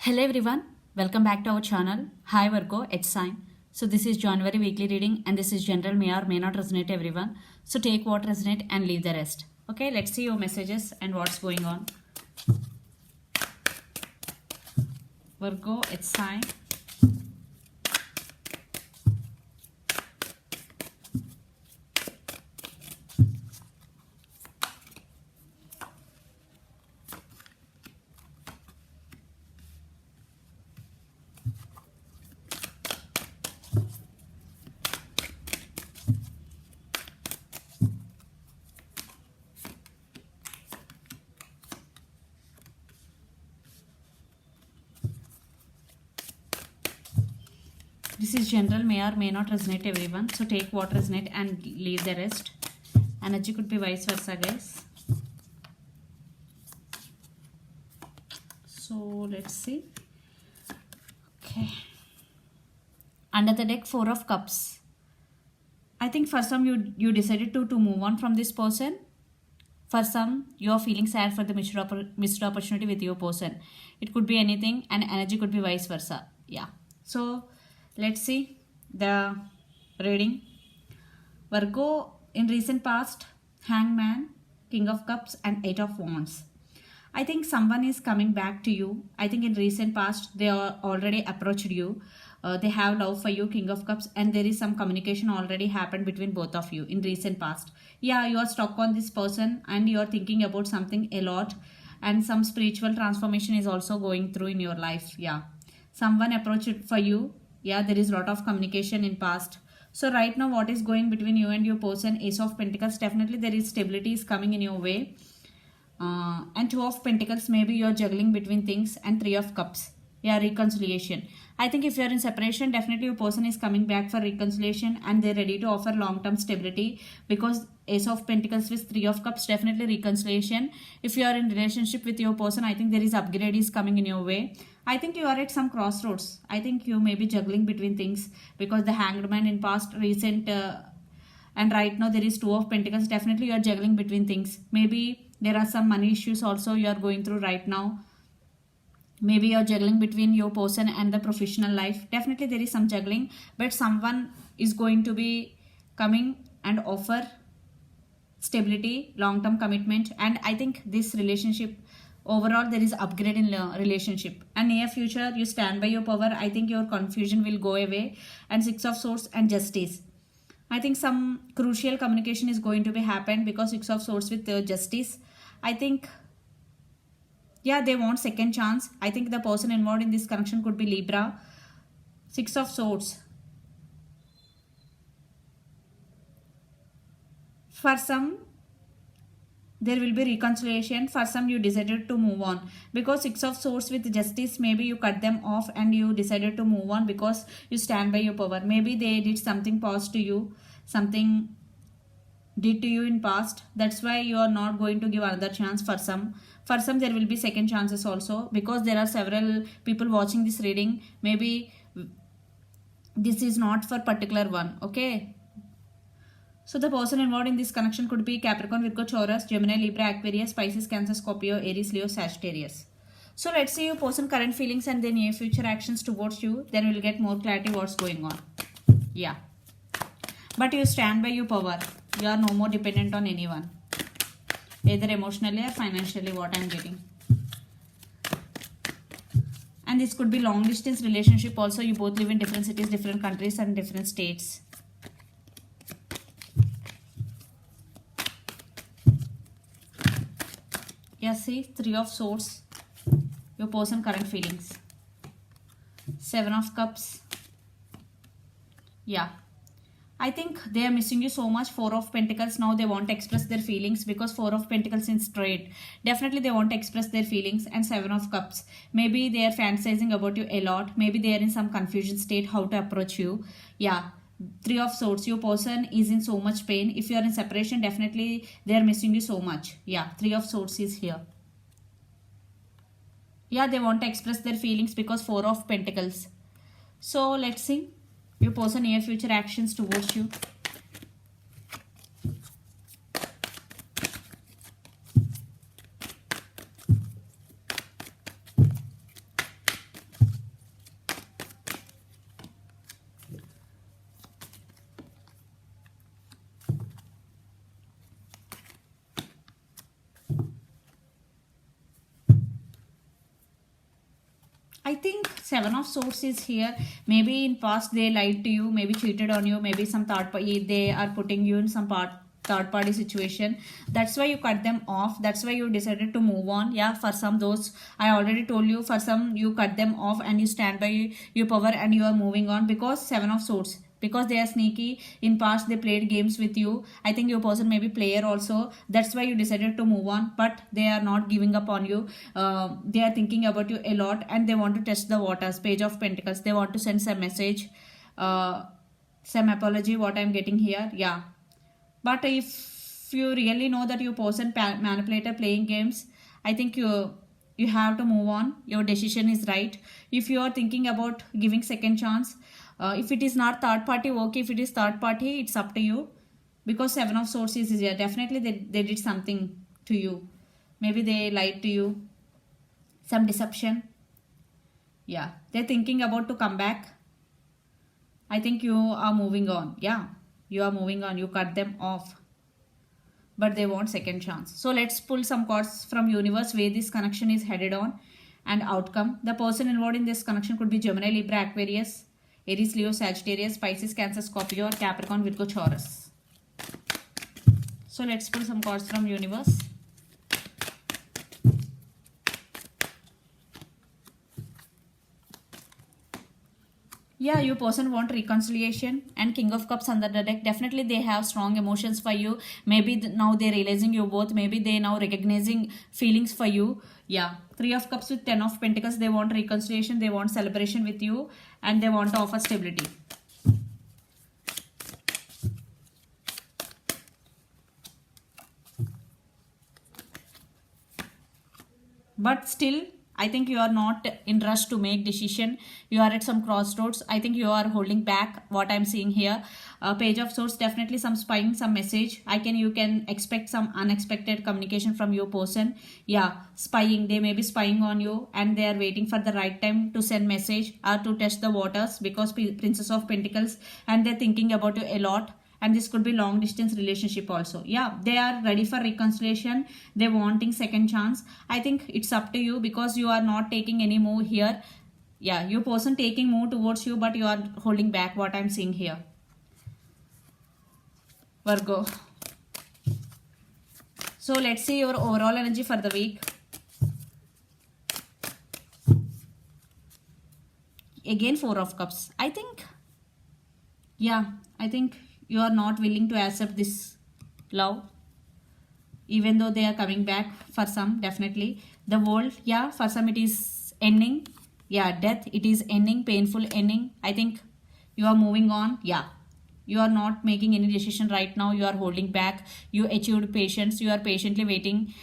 Hello everyone, welcome back to our channel. Hi Virgo, it's sign. So this is January weekly reading and this is general may or may not resonate everyone. So take what resonate and leave the rest. Okay, let's see your messages and what's going on. Virgo, it's sign. This is general may or may not resonate everyone. So take what resonate and leave the rest. Energy could be vice versa, guys. So let's see. Okay. Under the deck, 4 of Cups. I think for some you decided to move on from this person. For some, you are feeling sad for the missed opportunity with your person. It could be anything and energy could be vice versa. Yeah. So let's see the reading. Virgo, in recent past, Hangman, King of Cups and 8 of Wands. I think someone is coming back to you. I think in recent past, they are already approached you. They have love for you, King of Cups, and there is some communication already happened between both of you in recent past. Yeah, you are stuck on this person and you are thinking about something a lot, and some spiritual transformation is also going through in your life. Yeah, someone approached for you. Yeah, there is a lot of communication in past. So right now, what is going between you and your person? Ace of Pentacles. Definitely, there is stability is coming in your way. And 2 of Pentacles, maybe you're juggling between things, and 3 of Cups. Yeah, reconciliation. I think if you're in separation, definitely your person is coming back for reconciliation and they're ready to offer long-term stability, because Ace of Pentacles with 3 of Cups, definitely reconciliation. If you are in relationship with your person, I think there is upgrade is coming in your way. I think you are at some crossroads. I think you may be juggling between things, because the Hanged Man in past, recent, and right now there is 2 of Pentacles. Definitely you are juggling between things. Maybe there are some money issues also you are going through right now. Maybe you're juggling between your person and the professional life. Definitely there is some juggling, but someone is going to be coming and offer stability, long-term commitment, and I think this relationship overall there is upgrade in relationship, and near future you stand by your power. I think your confusion will go away, and 6 of Swords and Justice. I think some crucial communication is going to be happen, because 6 of Swords with Justice. I think, yeah, they want second chance. I think the person involved in this connection could be Libra. 6 of Swords. For some, there will be reconciliation. For some, you decided to move on, because 6 of Swords with Justice, maybe you cut them off and you decided to move on because you stand by your power. Maybe they did something past to you, something did to you in past. That's why you are not going to give another chance. For some there will be second chances also, because there are several people watching this reading. Maybe this is not for particular one. Okay, so the person involved in this connection could be Capricorn, Virgo, Taurus, Gemini, Libra, Aquarius, Pisces, Cancer, Scorpio, Aries, Leo, Sagittarius. So let's see your person current feelings and their near future actions towards you. Then we'll get more clarity what's going on. Yeah, but you stand by your power. You are no more dependent on anyone, either emotionally or financially, what I'm getting. And this could be long distance relationship also. You both live in different cities, different countries and different states. Yeah, see, 3 of Swords, your person current feelings. 7 of Cups. Yeah, I think they are missing you so much. 4 of Pentacles. Now they want to express their feelings, because 4 of Pentacles in straight. Definitely they want to express their feelings. And 7 of Cups. Maybe they are fantasizing about you a lot. Maybe they are in some confusion state how to approach you. Yeah. 3 of Swords. Your person is in so much pain. If you are in separation, definitely they are missing you so much. Yeah. 3 of Swords is here. Yeah, they want to express their feelings, because 4 of Pentacles. So let's see your person near future actions towards you. I think Seven of Swords is here. Maybe in past they lied to you, maybe cheated on you, maybe some third party, they are putting you in some third party situation. That's why you cut them off. That's why you decided to move on. Yeah, for some those I already told you, for some you cut them off and you stand by your power and you are moving on, because Seven of Swords, because they are sneaky. In past they played games with you. I think your person may be player also. That's why you decided to move on, but they are not giving up on you. They are thinking about you a lot and they want to test the waters. Page of Pentacles, they want to send some message, some apology, what I'm getting here. Yeah, but if you really know that your person manipulator playing games, I think you have to move on. Your decision is right. If you are thinking about giving second chance, if it is not third party, okay. If it is third party, it's up to you, because Seven of Swords is here. Definitely they did something to you. Maybe they lied to you, some deception. Yeah, they're thinking about to come back. I think you are moving on. Yeah, you are moving on. You cut them off, but they want second chance. So let's pull some cards from universe where this connection is headed on and outcome. The person involved in this connection could be Gemini, Libra, Aquarius, Aries, Leo, Sagittarius, Pisces, Cancer, Scorpio, or Capricorn, Virgo, Taurus. So let's pull some cards from universe. Yeah, your person want reconciliation and King of Cups under the deck. Definitely they have strong emotions for you. Maybe now they're realizing you both. Maybe they now recognizing feelings for you. Yeah, Three of Cups with Ten of Pentacles. They want reconciliation. They want celebration with you. And they want to offer stability. But still, I think you are not in rush to make decision. You are at some crossroads. I think you are holding back, what I'm seeing here. Page of Swords, definitely some spying, some message. You can expect some unexpected communication from your person. Yeah, spying. They may be spying on you and they are waiting for the right time to send message or to test the waters, because Princess of Pentacles, and they're thinking about you a lot. And this could be long distance relationship also. Yeah, they are ready for reconciliation. They're wanting second chance. I think it's up to you, because you are not taking any move here. Yeah, your person taking move towards you, but you are holding back, what I'm seeing here. Virgo. So let's see your overall energy for the week. Again, Four of Cups. I think you are not willing to accept this love, even though they are coming back. For some, definitely the world. Yeah, for some it is ending. Yeah, death, it is ending, painful ending. I think you are moving on. Yeah, you are not making any decision right now. You are holding back. You achieved patience. You are patiently waiting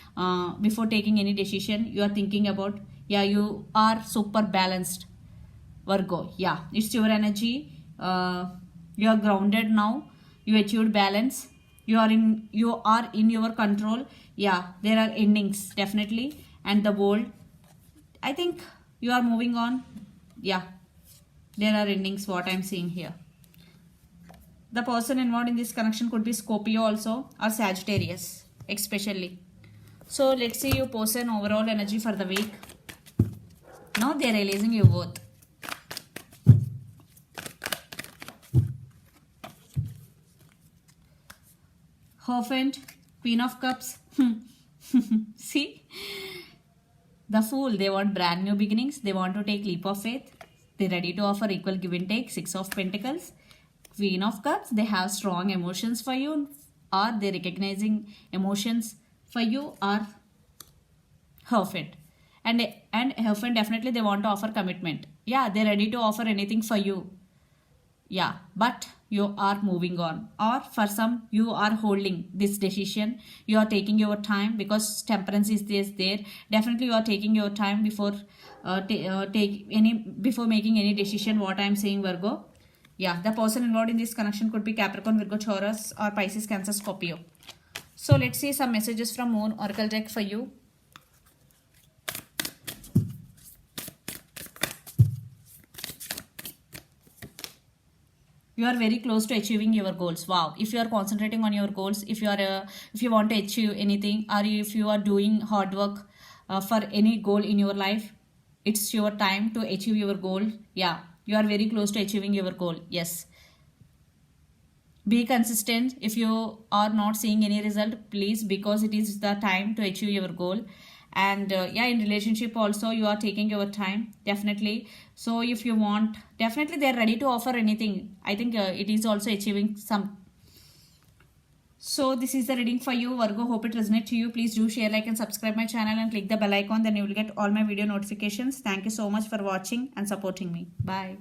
before taking any decision. You are thinking about, yeah, you are super balanced, Virgo. Yeah, it's your energy. You are grounded now. You achieved balance. You are in your control. Yeah, there are endings, definitely. And the world, I think you are moving on. Yeah, there are endings, what I'm seeing here. The person involved in this connection could be Scorpio also, or Sagittarius especially. So let's see your person overall energy for the week. Now they're releasing you both. Hierophant, Queen of Cups. See? The Fool, they want brand new beginnings. They want to take leap of faith. They're ready to offer equal give and take. Six of Pentacles. Queen of Cups, they have strong emotions for you. Or they're recognizing emotions for you. Or Hierophant. And Hierophant, definitely they want to offer commitment. Yeah, they're ready to offer anything for you. Yeah, but you are moving on, or for some you are holding this decision. You are taking your time, because Temperance is there. Definitely you are taking your time before before making any decision, what I'm saying, Virgo. Yeah, the person involved in this connection could be Capricorn, Virgo, Taurus, or Pisces, Cancer, Scorpio. So let's see some messages from Moon Oracle deck for you. You are very close to achieving your goals. Wow, if you are concentrating on your goals, if you want to achieve anything, or if you are doing hard work for any goal in your life, it's your time to achieve your goal. Yeah, you are very close to achieving your goal. Yes, be consistent. If you are not seeing any result, please, because it is the time to achieve your goal. And yeah, in relationship also you are taking your time, definitely. So if you want, definitely they are ready to offer anything. I think it is also achieving some. So this is the reading for you, Virgo. Hope it resonates to you. Please do share, like and subscribe my channel and click the bell icon, then you will get all my video notifications. Thank you so much for watching and supporting me. Bye.